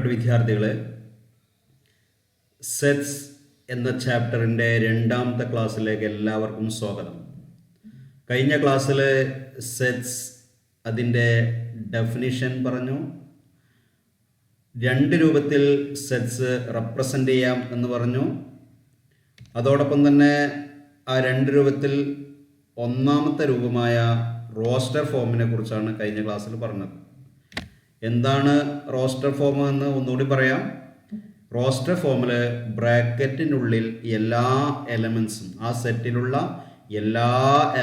വിദ്യാർത്ഥികളെ, സെറ്റ്സ് എന്ന ചാപ്റ്ററിൻ്റെ രണ്ടാമത്തെ ക്ലാസ്സിലേക്ക് എല്ലാവർക്കും സ്വാഗതം. കഴിഞ്ഞ ക്ലാസ്സിൽ സെറ്റ്സ് അതിൻ്റെ ഡെഫിനിഷൻ പറഞ്ഞു. രണ്ട് രൂപത്തിൽ സെറ്റ്സ് റെപ്രസെൻ്റ് ചെയ്യാം എന്ന് പറഞ്ഞു. അതോടൊപ്പം തന്നെ ആ രണ്ട് രൂപത്തിൽ ഒന്നാമത്തെ രൂപമായ റോസ്റ്റർ ഫോമിനെ കുറിച്ചാണ് കഴിഞ്ഞ ക്ലാസ്സിൽ പറഞ്ഞത്. എന്താണ് റോസ്റ്റർ ഫോം എന്ന് ഒന്നുകൂടി പറയാം. റോസ്റ്റർ ഫോമിൽ ബ്രാക്കറ്റിനുള്ളിൽ എല്ലാ എലമെൻസും, ആ സെറ്റിലുള്ള എല്ലാ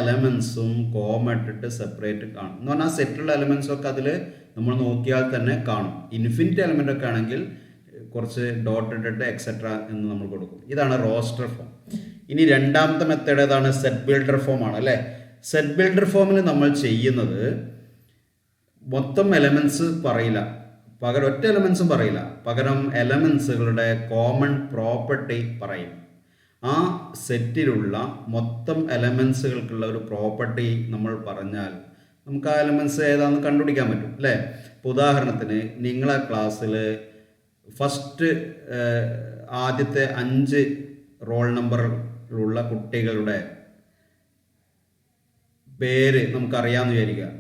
എലമെൻസും കോമ ഇട്ടിട്ട് സെപ്പറേറ്റ് കാണും. എന്ന് പറഞ്ഞാൽ ആ സെറ്റിലുള്ള എലമെൻസൊക്കെ അതിൽ നമ്മൾ നോക്കിയാൽ തന്നെ കാണും. ഇൻഫിനിറ്റ് എലമെൻ്റ് ഒക്കെ ആണെങ്കിൽ കുറച്ച് ഡോട്ട് ഇട്ടിട്ട് എക്സെട്ര എന്ന് നമ്മൾ കൊടുക്കും. ഇതാണ് റോസ്റ്റർ ഫോം. ഇനി രണ്ടാമത്തെ മെത്തേഡ് ഏതാണ്? സെറ്റ് ബിൽഡർ ഫോമാണ് അല്ലേ. സെറ്റ് ബിൽഡർ ഫോമിൽ നമ്മൾ ചെയ്യുന്നത് മൊത്തം എലമെൻറ്റ്സ് പറയില്ല, പകരം ഒറ്റ എലമെൻസും പറയില്ല, പകരം എലമെൻസുകളുടെ കോമൺ പ്രോപ്പർട്ടി പറയും. ആ സെറ്റിലുള്ള മൊത്തം എലമെൻസുകൾക്കുള്ള ഒരു പ്രോപ്പർട്ടി നമ്മൾ പറഞ്ഞാൽ നമുക്ക് ആ എലമെൻസ് ഏതാണെന്ന് കണ്ടുപിടിക്കാൻ പറ്റും അല്ലേ. ഇപ്പോൾ ഉദാഹരണത്തിന് നിങ്ങളെ ക്ലാസ്സിൽ ഫസ്റ്റ് ആദ്യത്തെ 5 റോൾ നമ്പറിലുള്ള കുട്ടികളുടെ പേര് നമുക്കറിയാമെന്ന് വിചാരിക്കുക.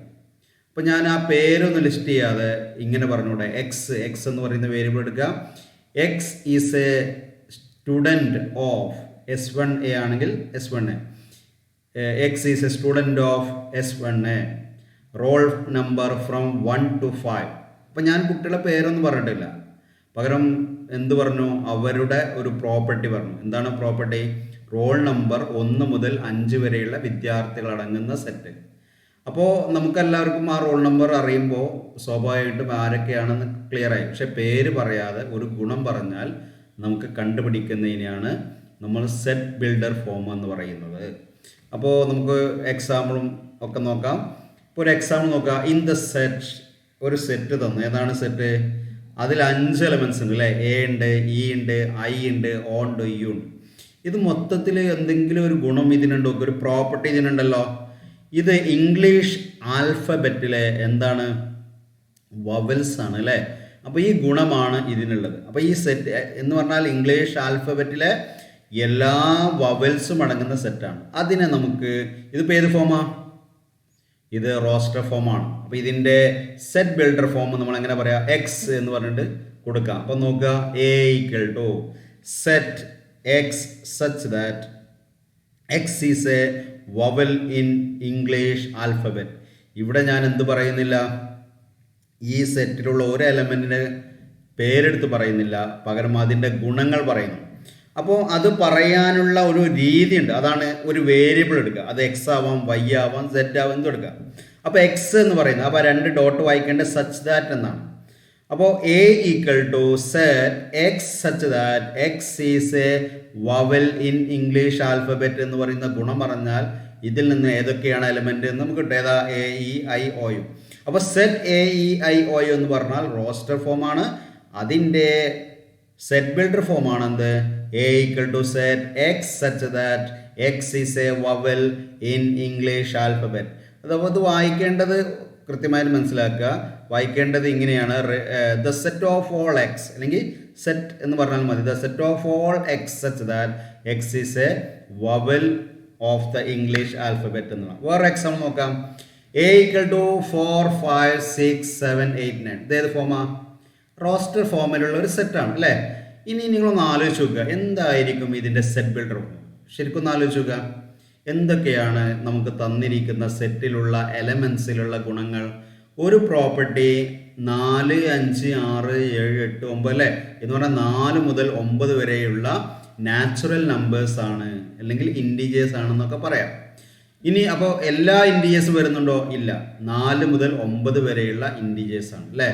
അപ്പോൾ ഞാൻ ആ പേരൊന്ന് ലിസ്റ്റ് ചെയ്യാതെ ഇങ്ങനെ പറഞ്ഞൂടെ, എക്സ് എന്ന് പറയുന്ന വേരിയബിൾ എടുക്കുക. X is A student of S1A ആണെങ്കിൽ S1A, X is A student of S1A, roll number from 1 to 5. അപ്പം ഞാൻ കുട്ടികളുടെ പേരൊന്നും പറഞ്ഞിട്ടില്ല, പകരം എന്ത് പറഞ്ഞു? അവരുടെ ഒരു പ്രോപ്പർട്ടി പറഞ്ഞു. എന്താണ് പ്രോപ്പർട്ടി? റോൾ നമ്പർ 1 മുതൽ 5 വരെയുള്ള വിദ്യാർത്ഥികൾ അടങ്ങുന്ന സെറ്റ്. അപ്പോൾ നമുക്കെല്ലാവർക്കും ആ റോൾ നമ്പർ അറിയുമ്പോൾ സ്വാഭാവികമായിട്ടും ആരൊക്കെയാണെന്ന് ക്ലിയർ ആയി. പക്ഷെ പേര് പറയാതെ ഒരു ഗുണം പറഞ്ഞാൽ നമുക്ക് കണ്ടുപിടിക്കുന്നതിനെയാണ് നമ്മൾ സെറ്റ് ബിൽഡർ ഫോം എന്ന് പറയുന്നത്. അപ്പോൾ നമുക്ക് എക്സാമ്പിളും ഒക്കെ നോക്കാം. ഇപ്പോൾ ഒരു എക്സാമ്പിൾ നോക്കാം. ഇൻ ദ സെറ്റ്, ഒരു സെറ്റ് തന്നു. ഏതാണ് സെറ്റ്? അതിൽ 5 എലമെൻസ് ഉണ്ട് അല്ലേ. എ ഉണ്ട്, ഇ ഉണ്ട്, ഐ ഉണ്ട്, ഓ ഉണ്ട്, യു ഉണ്ട്. ഇത് മൊത്തത്തിൽ എന്തെങ്കിലും ഒരു ഗുണം ഇതിനുണ്ടോ? ഒരു പ്രോപ്പർട്ടി ഇതിനുണ്ടല്ലോ. ഇത് ഇംഗ്ലീഷ് ആൽഫബറ്റിലെ എന്താണ്? വവൽസ് ആണ് അല്ലേ. അപ്പോൾ ഈ ഗുണമാണ് ഇതിനുള്ളത്. അപ്പോൾ ഈ സെറ്റ് എന്ന് പറഞ്ഞാൽ ഇംഗ്ലീഷ് ആൽഫബറ്റിലെ എല്ലാ വവൽസും അടങ്ങുന്ന സെറ്റാണ്. അതിനെ നമുക്ക്, ഇതിപ്പോൾ ഏത് ഫോമാണ്? ഇത് റോസ്റ്റർ ഫോമാണ്. അപ്പോൾ ഇതിൻ്റെ സെറ്റ് ബിൽഡർ ഫോം നമ്മൾ എങ്ങനെ പറയാം? എക്സ് എന്ന് പറഞ്ഞിട്ട് കൊടുക്കാം. അപ്പോൾ നോക്കുക, A equal to set X such that X is a vowel in English alphabet. ഇവിടെ ഞാൻ എന്ത് പറയുന്നില്ല? ഈ സെറ്റിലുള്ള ഒരു എലമെൻറ്റിന് പേരെടുത്ത് പറയുന്നില്ല, പകരം അതിൻ്റെ ഗുണങ്ങൾ പറയുന്നു. അപ്പോൾ അത് പറയാനുള്ള ഒരു രീതിയുണ്ട്. അതാണ് ഒരു വേരിയബിൾ എടുക്കുക. അത് എക്സ് ആവാം, വൈ ആവാം, സെഡ് ആവാം, എന്തും എടുക്കുക. അപ്പോൾ എക്സ് എന്ന് പറയുന്നത്, അപ്പോൾ 2 ഡോട്ട് വായിക്കേണ്ട സച്ച് ദാറ്റ് എന്നാണ്. അപ്പോൾ A equal to set X such that X is a vowel in English alphabet എന്ന് പറയുന്ന ഗുണം പറഞ്ഞാൽ ഇതിൽ നിന്ന് ഏതൊക്കെയാണ് എലമെന്റ് എന്ന് നമുക്ക് കിട്ടും. ഏതാ? A E I O U. അപ്പോൾ set A E I O U എന്ന് പറഞ്ഞാൽ റോസ്റ്റർ ഫോമാണ്. അതിൻ്റെ സെറ്റ് ബിൽഡർ ഫോമാണ് എന്ത്? A equal to set X such that X is a vowel in English alphabet. അപ്പോൾ അത് വായിക്കേണ്ടത് കൃത്യമായിട്ട് മനസ്സിലാക്കുക. വായിക്കേണ്ടത് ഇങ്ങനെയാണ്: the set of all x, അല്ലെങ്കിൽ സെറ്റ് എന്ന് പറഞ്ഞാൽ മതി. The set of all x such that X is a vowel of the English alphabet എന്നുള്ള. വേറെ എക്സാമ്പിൾ നോക്കാം. A equal to 4 5 6 7 8 9. ഇതേത് ഫോമാ? റോസ്റ്റർ ഫോമിലുള്ള ഒരു സെറ്റാണ് അല്ലേ. ഇനി നിങ്ങളൊന്ന് ആലോചിച്ച് നോക്കുക, എന്തായിരിക്കും ഇതിൻ്റെ സെറ്റ് ബിൽഡർ ഫോം? ശരിക്കും ഒന്ന് ആലോചിച്ച് നോക്കുക. എന്തൊക്കെയാണ് നമുക്ക് തന്നിരിക്കുന്ന സെറ്റിലുള്ള എലമെൻസിലുള്ള ഗുണങ്ങൾ? ഒരു പ്രോപ്പർട്ടി 4 5 6 7 8 9 അല്ലേ എന്ന് പറഞ്ഞാൽ 4 മുതൽ 9 വരെയുള്ള നാച്ചുറൽ നമ്പേഴ്സ് ആണ്, അല്ലെങ്കിൽ ഇൻഡിജേഴ്സ് ആണെന്നൊക്കെ പറയാം. ഇനി അപ്പോൾ എല്ലാ ഇൻഡിജേഴ്സും വരുന്നുണ്ടോ? ഇല്ല. 4 മുതൽ 9 വരെയുള്ള ഇൻഡിജേഴ്സ് ആണ് അല്ലേ.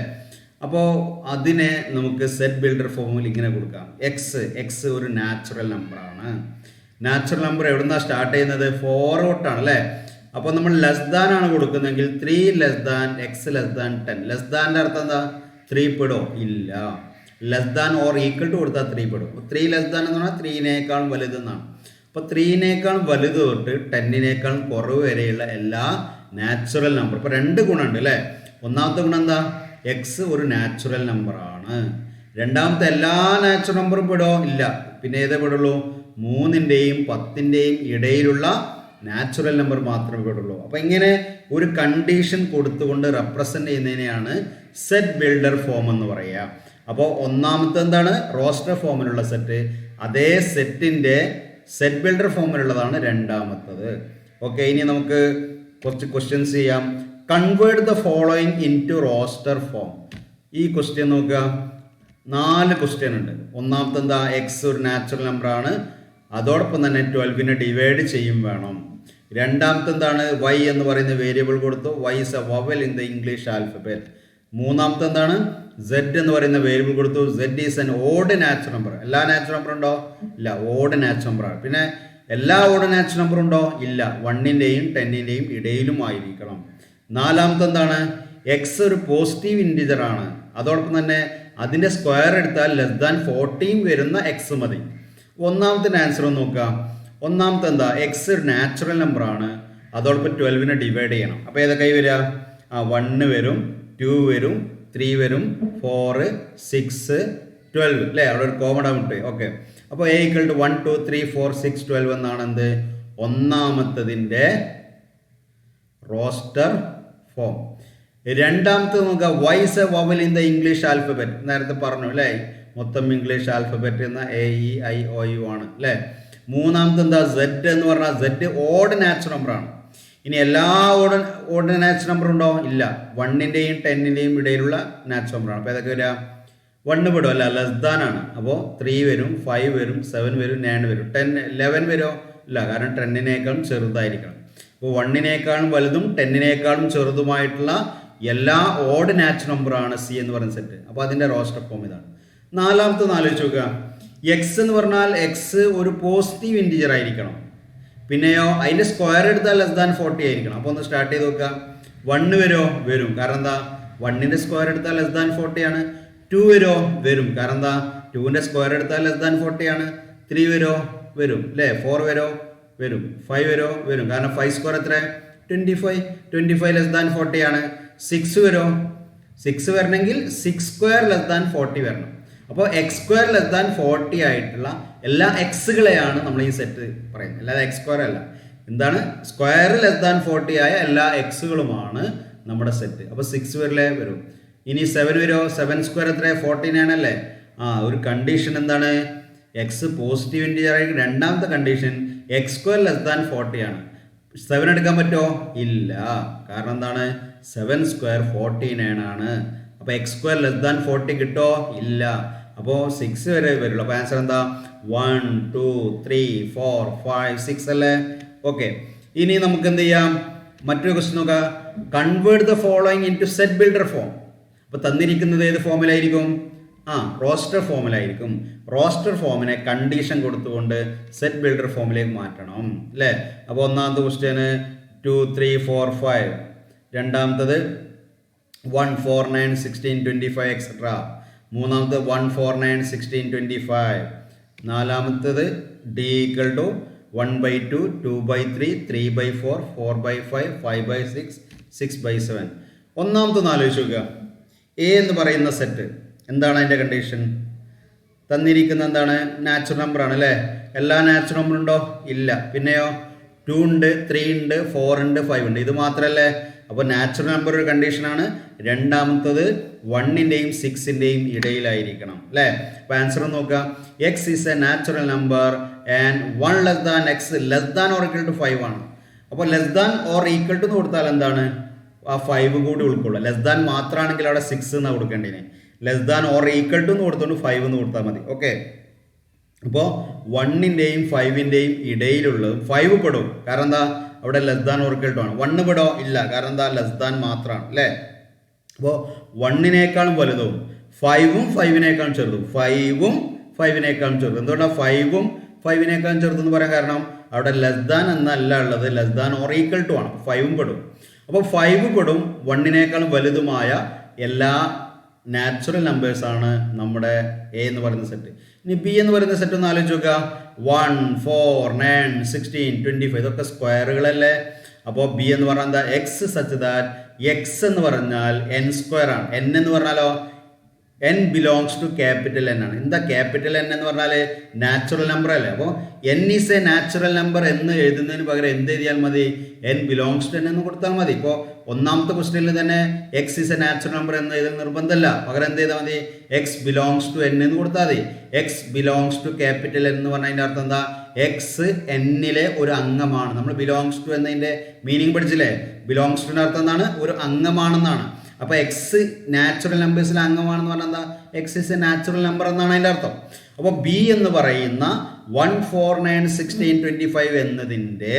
അപ്പോൾ അതിനെ നമുക്ക് സെറ്റ് ബിൽഡർ ഫോമിൽ ഇങ്ങനെ കൊടുക്കാം. എക്സ് ഒരു നാച്ചുറൽ നമ്പറാണ്. നാച്ചുറൽ നമ്പർ എവിടെ നിന്നാണ് സ്റ്റാർട്ട് ചെയ്യുന്നത്? 4 തൊട്ടാണ് അല്ലേ. അപ്പോൾ നമ്മൾ ലെസ് ദാൻ ആണ് കൊടുക്കുന്നതെങ്കിൽ 3 less than X less than 10. Less ദാൻ്റെ അർത്ഥം എന്താ? 3 പെടോ? ഇല്ല. Less than or equal to കൊടുത്താൽ 3 പെടും. 3 ലെസ് ദാൻ എന്ന് പറഞ്ഞാൽ 3നേക്കാൾ വലുതെന്നാണ്. അപ്പോൾ 3നേക്കാൾ വലുത് തൊട്ട് 10നേക്കാൾ കുറവ് വരെയുള്ള എല്ലാ നാച്ചുറൽ നമ്പർ. ഇപ്പോൾ 2 ഗുണമുണ്ട് അല്ലേ. ഒന്നാമത്തെ ഗുണം എന്താ? എക്സ് ഒരു നാച്ചുറൽ നമ്പറാണ്. രണ്ടാമത്തെ എല്ലാ നാച്ചുറൽ നമ്പറും പെടോ? ഇല്ല. പിന്നെ ഏതേ പെടുള്ളൂ? 3ൻ്റെയും 10ൻ്റെയും ഇടയിലുള്ള നാച്ചുറൽ നമ്പർ മാത്രമേ പെടുള്ളൂ. അപ്പോൾ ഇങ്ങനെ ഒരു കണ്ടീഷൻ കൊടുത്തുകൊണ്ട് റെപ്രസെൻ്റ് ചെയ്യുന്നതിനെയാണ് സെറ്റ് ബിൽഡർ ഫോം എന്ന് പറയുക. അപ്പോൾ ഒന്നാമത്തെ എന്താണ്? റോസ്റ്റർ ഫോമിലുള്ള സെറ്റ്. അതേ സെറ്റിൻ്റെ സെറ്റ് ബിൽഡർ ഫോമിലുള്ളതാണ് രണ്ടാമത്തത്. ഓക്കെ, ഇനി നമുക്ക് കുറച്ച് ക്വസ്റ്റ്യൻസ് ചെയ്യാം. Convert the following into roster form. ഈ ക്വസ്റ്റ്യൻ നോക്കുക, 4 ക്വസ്റ്റ്യൻ ഉണ്ട്. ഒന്നാമത്തെ എന്താ? എക്സ് ഒരു നാച്ചുറൽ നമ്പറാണ്, അതോടൊപ്പം തന്നെ 12നെ ഡിവൈഡ് ചെയ്യും വേണം. രണ്ടാമത്തെ എന്താണ്? വൈ എന്ന് പറയുന്ന വേരിയബിൾ കൊടുത്തു. Y is a vowel in the English alphabet. മൂന്നാമത്തെ എന്താണ്? സെഡ് എന്ന് പറയുന്ന വേരിയബിൾ കൊടുത്തു. Z is an odd natural number. എല്ലാ നാച്ചുറൽ നമ്പർ ഉണ്ടോ? ഇല്ല, ഓഡ് നാച്ചുറൽ നമ്പറാണ്. പിന്നെ എല്ലാ ഓഡ് നാച്ചുറൽ നമ്പർ ഉണ്ടോ? ഇല്ല, 1ൻ്റെയും 10ൻ്റെയും ഇടയിലും ആയിരിക്കണം. നാലാമത്തെ എന്താണ്? എക്സ് ഒരു പോസിറ്റീവ് ഇൻറ്റിജർ ആണ്, അതോടൊപ്പം തന്നെ അതിൻ്റെ സ്ക്വയർ എടുത്താൽ ലെസ് ദാൻ 14 വരുന്ന എക്സ് മതി. ഒന്നാമത്തെ ആൻസർ ഒന്ന് നോക്കാം. ഒന്നാമത്തെ എന്താ? എക്സ് ഒരു നാച്ചുറൽ നമ്പറാണ്, അതോടൊപ്പം 12നെ ഡിവൈഡ് ചെയ്യണം. അപ്പോൾ ഏതൊക്കെ വരിക? 1 വരും, 2 വരും, 3 വരും, 4, 6, 12 അല്ലേ? അവിടെ ഒരു കോമൺ ആവുണ്ട്. ഓക്കെ, അപ്പോൾ A = 1, 2, 3, 4, 6, 12 എന്നാണ് എന്ത്? ഒന്നാമത്തതിൻ്റെ റോസ്റ്റർ ഫോം. രണ്ടാമത്തെ നോക്കുക, Y is a vowel in the English alphabet. നേരത്തെ പറഞ്ഞു അല്ലേ, മൊത്തം ഇംഗ്ലീഷ് ആൽഫബറ്റ് എന്ന AEIOU ആണ് അല്ലേ. മൂന്നാമത്തെ എന്താ? സെഡ് എന്ന് പറഞ്ഞാൽ സെഡ് ഓഡ് നാച്ചുറൽ നമ്പറാണ്. ഇനി എല്ലാ ഓഡ് നാച്ചുറൽ നമ്പർ ഉണ്ടോ? ഇല്ല, 1ൻ്റെയും 10ൻ്റെയും ഇടയിലുള്ള നാച്ചുറൽ നമ്പറാണ്. അപ്പോൾ ഏതൊക്കെ വരിക? 1 പെടും അല്ല, ലെസ് ദാൻ ആണ്. അപ്പോൾ 3 വരും, 5 വരും, 7 വരും, 9 വരും. 10, 11 വരുമോ? ഇല്ല, കാരണം 10നേക്കാളും ചെറുതായിരിക്കണം. അപ്പോൾ 1നേക്കാളും വലുതും 10നേക്കാളും ചെറുതുമായിട്ടുള്ള എല്ലാ ഓഡ് നാച്ചുറൽ നമ്പറാണ് സി എന്ന് പറയുന്ന സെറ്റ്. അപ്പോൾ അതിൻ്റെ റോസ്റ്റർ ഫോം ഇതാണ്. നാലാമത്തെ ആലോചിച്ച് നോക്കുക. എക്സ് എന്ന് പറഞ്ഞാൽ എക്സ് ഒരു പോസിറ്റീവ് ഇൻറ്റിജർ ആയിരിക്കണം. പിന്നെയോ അതിൻ്റെ സ്ക്വയർ എടുത്താൽ ലെസ് ദാൻ 40 ആയിരിക്കണം. അപ്പോൾ ഒന്ന് സ്റ്റാർട്ട് ചെയ്ത് നോക്കുക. 1 വരുമോ? വരും, കാരണം എന്താ? 1ൻ്റെ സ്ക്വയർ എടുത്താൽ ലെസ് ദാൻ 40 ആണ്. 2 വരുമോ? വരും, കാരണം എന്താ? 2ൻ്റെ സ്ക്വയർ എടുത്താൽ ലെസ് ദാൻ 40 ആണ്. 3 വരുമോ? വരും അല്ലേ. 4 വരുമോ? വരും. 5 വരുമോ? വരും, കാരണം 5 സ്ക്വയർ എത്ര? 25. 25 ലെസ് ദാൻ 40 ആണ്. 6 വരുമോ? 6 വരണമെങ്കിൽ 6 സ്ക്വയർ ലെസ് ദാൻ 40 വരണം. അപ്പോൾ എക്സ് സ്ക്വയർ ലെസ് ദാൻ 40 ആയിട്ടുള്ള എല്ലാ എക്സുകളെയാണ് നമ്മൾ ഈ സെറ്റ് പറയുന്നത്, അല്ലാതെ എക്സ് സ്ക്വയർ അല്ല. എന്താണ്? സ്ക്വയർ ലെസ് ദാൻ 40 ആയ എല്ലാ എക്സുകളുമാണ് നമ്മുടെ സെറ്റ്. അപ്പോൾ 6 വരില്ലേ? വരും. ഇനി 7 വരുമോ? 7 സ്ക്വയർ എത്ര? 49 അല്ലേ. ഒരു കണ്ടീഷൻ എന്താണ്? എക്സ് പോസിറ്റീവ് ഇൻറ്റിജർ ആയിരിക്കും. രണ്ടാമത്തെ condition X square less than 40 ആണ്. 7 എടുക്കാൻ പറ്റുമോ? ഇല്ല, കാരണം എന്താണ്? 7 സ്ക്വയർ 49 ആണ്. അപ്പോൾ എക്സ് സ്ക്വയർ ലെസ് ദാൻ 40 കിട്ടോ? ഇല്ല. അപ്പോൾ 6 വരെ വരുള്ളൂ. അപ്പോൾ ആൻസർ എന്താ? 1, 2, 3, 4, 5, 6 അല്ലേ. ഓക്കെ, ഇനി നമുക്ക് എന്ത് ചെയ്യാം? മറ്റൊരു ക്വസ്റ്റ്യൻ നോക്കാം. Convert the following into set builder form. അപ്പോൾ തന്നിരിക്കുന്നത് ഏത് ഫോമിലായിരിക്കും? റോസ്റ്റർ ഫോമിലായിരിക്കും. റോസ്റ്റർ ഫോമിനെ കണ്ടീഷൻ കൊടുത്തുകൊണ്ട് സെറ്റ് ബിൽഡർ ഫോമിലേക്ക് മാറ്റണം അല്ലേ. അപ്പോൾ ഒന്നാമത്തെ ക്വസ്റ്റ്യന് 2, 3, 4, 5. രണ്ടാമത്തത് 1, 4, 9, 16, 25 എക്സെട്ര. മൂന്നാമത്തെ 1, 4, 9, 16, 25. നാലാമത്തത് D = 1/2, 2/3, 3/4, 4/5, 5/6, 6/7. ഒന്നാമത്തെ ആലോചിച്ച് നോക്കുക. എ എന്ന് പറയുന്ന സെറ്റ് എന്താണ് അതിൻ്റെ കണ്ടീഷൻ? തന്നിരിക്കുന്ന എന്താണ്? നാച്ചുറൽ നമ്പർ ആണ് അല്ലേ. എല്ലാ നാച്ചുറൽ നമ്പർ ഉണ്ടോ? ഇല്ല. പിന്നെയോ 2 ഉണ്ട്, 3 ഉണ്ട്, 4 ഉണ്ട്, 5 ഉണ്ട്. ഇത് മാത്രമല്ലേ. അപ്പോൾ നാച്ചുറൽ നമ്പർ ഒരു കണ്ടീഷനാണ്. രണ്ടാമത്തത് 1ൻ്റെയും 6ൻ്റെയും ഇടയിലായിരിക്കണം അല്ലേ. അപ്പോൾ ആൻസർ നോക്കുക. X is a natural number and 1 less than X less than or equal to 5 ആണ്. അപ്പോൾ less than or equal to എന്ന് കൊടുത്താൽ എന്താണ്? ആ 5 കൂടി ഉൾക്കൊള്ളും. ലെസ് ദാൻ മാത്രമാണെങ്കിൽ അവിടെ 6 എന്നാണ് കൊടുക്കേണ്ടതിന്. Less than or equal to എന്ന് കൊടുത്തുകൊണ്ട് 5 എന്ന് കൊടുത്താൽ മതി. ഓക്കെ, അപ്പോൾ 1ൻ്റെയും 5ൻ്റെയും ഇടയിലുള്ളതും 5 പെടും, കാരണം എന്താ? അവിടെ less than or equal to ആണ്. 1 പെടോ? ഇല്ല, കാരണം എന്താ? ലെസ് ദാൻ മാത്രമാണ് അല്ലേ. അപ്പോൾ 1നേക്കാളും വലുതും 5ഉം 5നേക്കാളും ചെറുതും 5ഉം 5നേക്കാളും ചെറുതും. എന്തുകൊണ്ടാണ് 5ഉം 5നേക്കാളും ചെറുതെന്ന് പറയാൻ കാരണം? അവിടെ ലെസ് ദാൻ എന്നല്ല ഉള്ളത്, less than or equal to ആണ്. 5ഉം പെടും. അപ്പോൾ 5 പെടും 1നേക്കാളും വലുതുമായ എല്ലാ നാച്ചുറൽ നമ്പേഴ്സാണ് നമ്മുടെ എ എന്ന് പറയുന്ന സെറ്റ്. ഇനി ബി എന്ന് പറയുന്ന സെറ്റ് ഒന്ന് ആലോചിച്ച് നോക്കുക. 1, 4, 9, 16, 25 ഇതൊക്കെ സ്ക്വയറുകളല്ലേ. അപ്പോൾ ബി എന്ന് പറഞ്ഞാൽ എന്താ? എക്സ് സച്ച് ദാറ്റ് എക്സ് എന്ന് പറഞ്ഞാൽ എൻ സ്ക്വയർ ആണ്. എൻ എന്ന് പറഞ്ഞാലോ N belongs to capital N ആണ്. എന്താ ക്യാപിറ്റൽ എൻ എന്ന് പറഞ്ഞാൽ നാച്ചുറൽ നമ്പർ അല്ലേ. അപ്പോൾ N is a natural number എന്ന് എഴുതുന്നതിന് പകരം എന്ത് എഴുതിയാൽ മതി? എൻ ബിലോങ്സ് ടു എൻ എന്ന് കൊടുത്താൽ മതി. ഇപ്പോൾ ഒന്നാമത്തെ ക്വസ്റ്റ്യനിൽ തന്നെ X is a natural number എന്ന് എഴുതാൻ നിർബന്ധമല്ല. പകരം എന്ത് ചെയ്താൽ മതി? എക്സ് ബിലോങ്സ് ടു എൻ എന്ന് കൊടുത്താൽ മതി. X belongs to capital N എന്ന് പറഞ്ഞതിൻ്റെ അർത്ഥം എന്താ? എക്സ് എന്നിലെ ഒരു അംഗമാണ്. നമ്മൾ ബിലോങ്സ് ടു എന്നതിൻ്റെ മീനിങ് പഠിച്ചില്ലേ? ബിലോങ്സ് ടുവിൻ്റെ അർത്ഥം എന്താണ്? ഒരു അംഗമാണെന്നാണ്. അപ്പോൾ എക്സ് നാച്ചുറൽ നമ്പേഴ്സിലെ അംഗമാണെന്ന് പറഞ്ഞാൽ എന്താ? X is A natural number എന്നാണ് അതിൻ്റെ അർത്ഥം. അപ്പോൾ ബി എന്ന് പറയുന്ന 1, 4, 9, 16, 25 എന്നതിൻ്റെ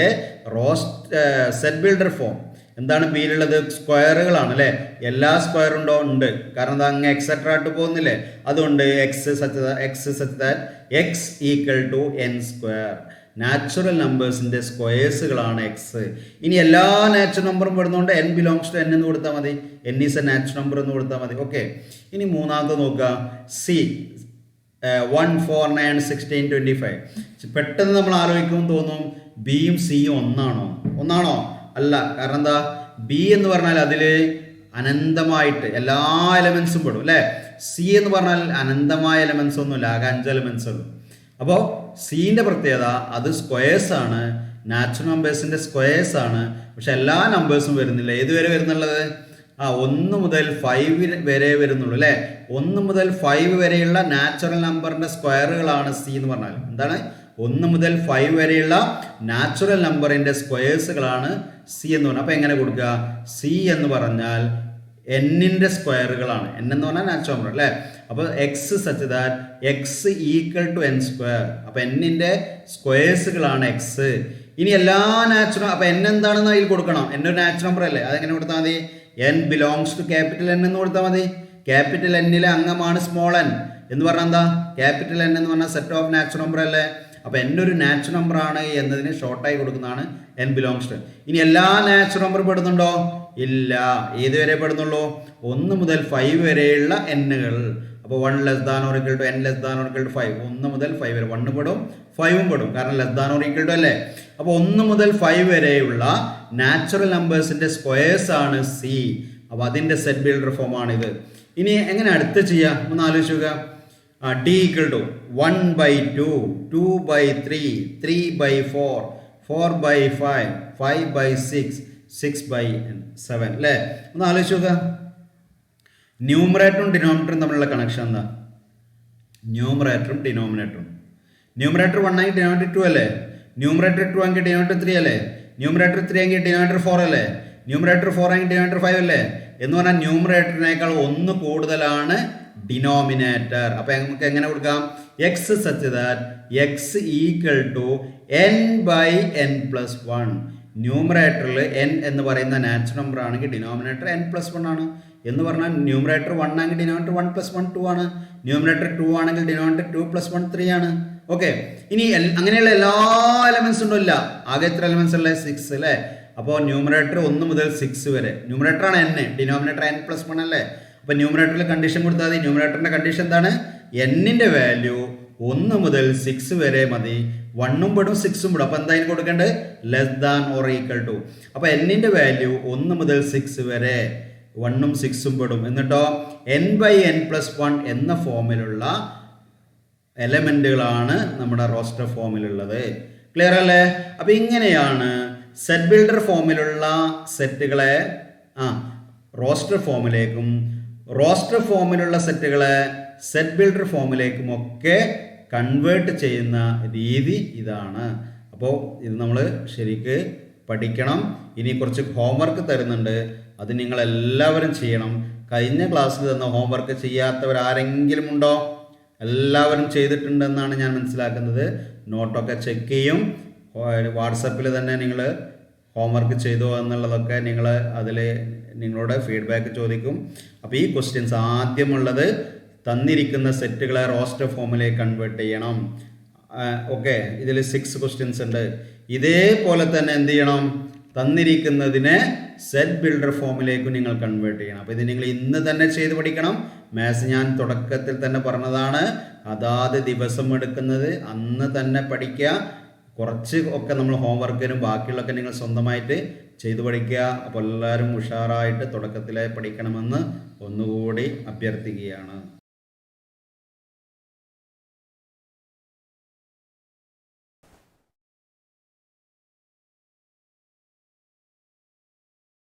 സെറ്റ് ബിൽഡർ ഫോം എന്താണ്? ബിയിലുള്ളത് സ്ക്വയറുകളാണ് അല്ലേ. എല്ലാ സ്ക്വയർ ഉണ്ടോ? ഉണ്ട്. കാരണം എന്താ? അങ്ങ് എക്സെട്ര ആയിട്ട് പോകുന്നില്ലേ. അതുകൊണ്ട് x such that X equal to N square. Natural നമ്പേഴ്സിൻ്റെ സ്ക്വയേഴ്സുകളാണ് എക്സ്. ഇനി എല്ലാ നാച്ചുറൽ നമ്പറും പെടുന്നതുകൊണ്ട് എൻ ബിലോങ്സ് ടു എൻ എന്ന് കൊടുത്താൽ മതി. N is a natural number എന്ന് കൊടുത്താൽ മതി. ഓക്കെ. ഇനി മൂന്നാമത്തെ നോക്കുക. സി 1, 4, 9, 16, 25. പെട്ടെന്ന് നമ്മൾ ആലോചിക്കുമ്പോൾ തോന്നും ബിയും സിയും ഒന്നാണോ? അല്ല. കാരണം എന്താ? ബി എന്ന് പറഞ്ഞാൽ അതിൽ അനന്തമായിട്ട് എല്ലാ എലമെൻസും പെടും അല്ലേ. സി എന്ന് പറഞ്ഞാൽ അനന്തമായ എലമെൻസ് ഒന്നുമില്ല, ആകെ 5 എലമെൻസ് ഉള്ളൂ. അപ്പോൾ സീൻ്റെ പ്രത്യേകത അത് സ്ക്വയേഴ്സ് ആണ്, നാച്ചുറൽ നമ്പേഴ്സിൻ്റെ സ്ക്വയേഴ്സ് ആണ്. പക്ഷെ എല്ലാ നമ്പേഴ്സും വരുന്നില്ല. ഏതുവരെ വരുന്നുള്ളത്? 1 മുതൽ 5 വരെ വരുന്നുള്ളൂ അല്ലേ. 1 മുതൽ 5 വരെയുള്ള നാച്ചുറൽ നമ്പറിൻ്റെ സ്ക്വയറുകളാണ് സി എന്ന് പറഞ്ഞാൽ. എന്താണ്? 1 മുതൽ 5 വരെയുള്ള നാച്ചുറൽ നമ്പറിൻ്റെ സ്ക്വയേഴ്സുകളാണ് സി എന്ന് പറഞ്ഞാൽ. അപ്പോൾ എങ്ങനെ കൊടുക്കുക? സി എന്ന് പറഞ്ഞാൽ എന്നിൻ്റെ സ്ക്വയറുകളാണ്. എൻ എന്ന് പറഞ്ഞാൽ നാച്ചുറൽ നമ്പർ അല്ലേ. അപ്പോൾ X such that X equal to N square. അപ്പോൾ എന്നിൻ്റെ സ്ക്വയേഴ്സുകളാണ് എക്സ്. ഇനി എല്ലാ നാച്ചുറൽ, അപ്പോൾ എൻ എന്താണെന്ന് അതിൽ കൊടുക്കണം. എൻ ഒരു നാച്ചുറൽ നമ്പർ അല്ലേ. അതെങ്ങനെ കൊടുത്താൽ മതി? N belongs to capital N എന്ന് കൊടുത്താൽ മതി. ക്യാപിറ്റൽ എന്നിലെ അംഗമാണ് സ്മോൾ എൻ എന്ന് പറഞ്ഞാൽ എന്താ? ക്യാപിറ്റൽ എൻ എന്ന് പറഞ്ഞാൽ സെറ്റ് ഓഫ് നാച്ചുറൽ നമ്പർ അല്ലേ. അപ്പോൾ എൻ ഒരു നാച്ചുറൽ നമ്പർ ആണ് എന്നതിന് ഷോർട്ടായി കൊടുക്കുന്നതാണ് എൻ ബിലോങ്സ് ടു. ഇനി എല്ലാ നാച്ചുറൽ നമ്പർ പെടുന്നുണ്ടോ? ഇല്ല. ഏതുവരെ പെടുന്നുള്ളൂ? 1 മുതൽ 5 വരെയുള്ള എന്നുകൾ. അപ്പോൾ 1 less than or equal to n less than or equal to 5. 1 മുതൽ 5 വരെ 1 പെടും 5ഉം പെടും, കാരണം less than or equal to അല്ലേ. അപ്പോൾ 1 മുതൽ 5 വരെയുള്ള നാച്ചുറൽ നമ്പേഴ്സിൻ്റെ സ്ക്വയേഴ്സ് ആണ് സി. അപ്പോൾ അതിൻ്റെ സെറ്റ് ബിൽഡർ ഫോം ആണിത്. ഇനി എങ്ങനെ അടുത്ത് ചെയ്യാം ഒന്ന് ആലോചിക്കുക. ഡി ഈക്വൽ ടു 1/2, 2/3, 3/4, 4/5, 5/6, 6/7 അല്ലേ. ഒന്ന് ആലോചിച്ച് നോക്കുക. ന്യൂമറേറ്ററും ഡിനോമിനേറ്ററും തമ്മിലുള്ള കണക്ഷൻ എന്താ? ന്യൂമറേറ്ററും ഡിനോമിനേറ്ററും. ന്യൂമറേറ്റർ 1 ആണെങ്കിൽ ഡിനോമിനേറ്റർ 2 അല്ലേ. ന്യൂമറേറ്റർ 2 ആണെങ്കിൽ ഡിനോമിനേറ്റർ 3 അല്ലേ. ന്യൂമറേറ്റർ 3 ആണെങ്കിൽ ഡിനോമിനേറ്റർ 4 അല്ലേ. ന്യൂമറേറ്റർ 4 ആണെങ്കിൽ ഡിനോമിനേറ്റർ 5 അല്ലേ. എന്ന് പറഞ്ഞാൽ ന്യൂമറേറ്ററിനേക്കാൾ 1 കൂടുതലാണ് ഡിനോമിനേറ്റർ. അപ്പോൾ നമുക്ക് എങ്ങനെ കൊടുക്കാം? X such that X equal to n/n+1. ന്യൂമറേറ്ററിൽ n എന്ന് പറയുന്ന നാച്ചുറൽ നമ്പർ ആണെങ്കിൽ ഡിനോമിനേറ്റർ n+1 ആണ്. എന്ന് പറഞ്ഞാൽ ന്യൂമറേറ്റർ 1 ആണെങ്കിൽ ഡിനോമിനേറ്റർ 1 + 1 2 ആണ്. ന്യൂമറേറ്റർ 2 ആണെങ്കിൽ ഡിനോമിനേറ്റർ 2 + 1 3 ആണ്. ഓക്കെ. ഇനി അങ്ങനെയുള്ള എല്ലാ എലമെൻസും ഉണ്ടോ? ഇല്ല. ആകെ എത്ര എലമെൻസ് ഉള്ളത്? 6 അല്ലേ. അപ്പോൾ ന്യൂമറേറ്റർ 1 മുതൽ 6 വരെ. ന്യൂമറേറ്റർ ആണ് n, ഡിനോമിനേറ്റർ n+1 അല്ലേ. അപ്പോൾ ന്യൂമറേറ്ററിൽ കണ്ടീഷൻ കൊടുത്താൽ മതി. ന്യൂമറേറ്ററിൻ്റെ കണ്ടീഷൻ എന്താണ്? എന്നിൻ്റെ വാല്യൂ 1 മുതൽ 6 വരെ മതി. 1ഉം പെടും 6ഉം പെടും. അപ്പോൾ എന്തായാലും കൊടുക്കേണ്ടത്? Less than or equal to. അപ്പോൾ എന്നിൻ്റെ വാല്യൂ 1 മുതൽ 6 വരെ 1ഉം 6ഉം പെടും. എന്നിട്ടോ n/n+1 എന്ന ഫോമിലുള്ള എലമെൻറ്റുകളാണ് നമ്മുടെ റോസ്റ്റർ ഫോമിലുള്ളത്. ക്ലിയർ അല്ലേ? അപ്പോൾ ഇങ്ങനെയാണ് സെറ്റ് ബിൽഡർ ഫോമിലുള്ള സെറ്റുകളെ റോസ്റ്റർ ഫോമിലേക്കും റോസ്റ്റർ ഫോമിലുള്ള സെറ്റുകളെ സെറ്റ് ബിൽഡർ ഫോമിലേക്കും ഒക്കെ കൺവേർട്ട് ചെയ്യുന്ന രീതി ഇതാണ്. അപ്പോൾ ഇത് നമ്മൾ ശരിക്ക് പഠിക്കണം. ഇനി കുറച്ച് ഹോംവർക്ക് തരുന്നുണ്ട്, അത് നിങ്ങളെല്ലാവരും ചെയ്യണം. കഴിഞ്ഞ ക്ലാസ്സിൽ തന്ന ഹോംവർക്ക് ചെയ്യാത്തവരാരെങ്കിലും ഉണ്ടോ? എല്ലാവരും ചെയ്തിട്ടുണ്ടെന്നാണ് ഞാൻ മനസ്സിലാക്കുന്നത്. നോട്ടൊക്കെ ചെക്ക് ചെയ്യും. വാട്സപ്പിൽ തന്നെ നിങ്ങൾ ഹോംവർക്ക് ചെയ്തോ എന്നുള്ളതൊക്കെ നിങ്ങൾ അതിൽ നിങ്ങളുടെ ഫീഡ്ബാക്ക് ചോദിക്കും. അപ്പോൾ ഈ ക്വസ്റ്റ്യൻസ് ആദ്യമുള്ളത് തന്നിരിക്കുന്ന സെറ്റുകളെ റോസ്റ്റർ ഫോമിലേക്ക് കൺവേർട്ട് ചെയ്യണം. ഓക്കെ. ഇതിൽ 6 ക്വസ്റ്റ്യൻസ് ഉണ്ട്. ഇതേപോലെ തന്നെ എന്ത് ചെയ്യണം? തന്നിരിക്കുന്നതിനെ സെറ്റ് ബിൽഡർ ഫോമിലേക്ക് നിങ്ങൾ കൺവേർട്ട് ചെയ്യണം. അപ്പോൾ ഇത് നിങ്ങൾ ഇന്ന് തന്നെ ചെയ്ത് പഠിക്കണം. മാത്സ് ഞാൻ തുടക്കത്തിൽ തന്നെ പറഞ്ഞതാണ്, അതാത് ദിവസം എടുക്കുന്നത് അന്ന് തന്നെ പഠിക്കുക. കുറച്ച് ഒക്കെ നമ്മൾ ഹോംവർക്കിനും ബാക്കിയുള്ളതൊക്കെ നിങ്ങൾ സ്വന്തമായിട്ട് ചെയ്തു പഠിക്കുക. അപ്പോൾ എല്ലാവരും ഉഷാറായിട്ട് തുടക്കത്തിലെ പഠിക്കണമെന്ന് ഒന്നുകൂടി അഭ്യർത്ഥിക്കുകയാണ്.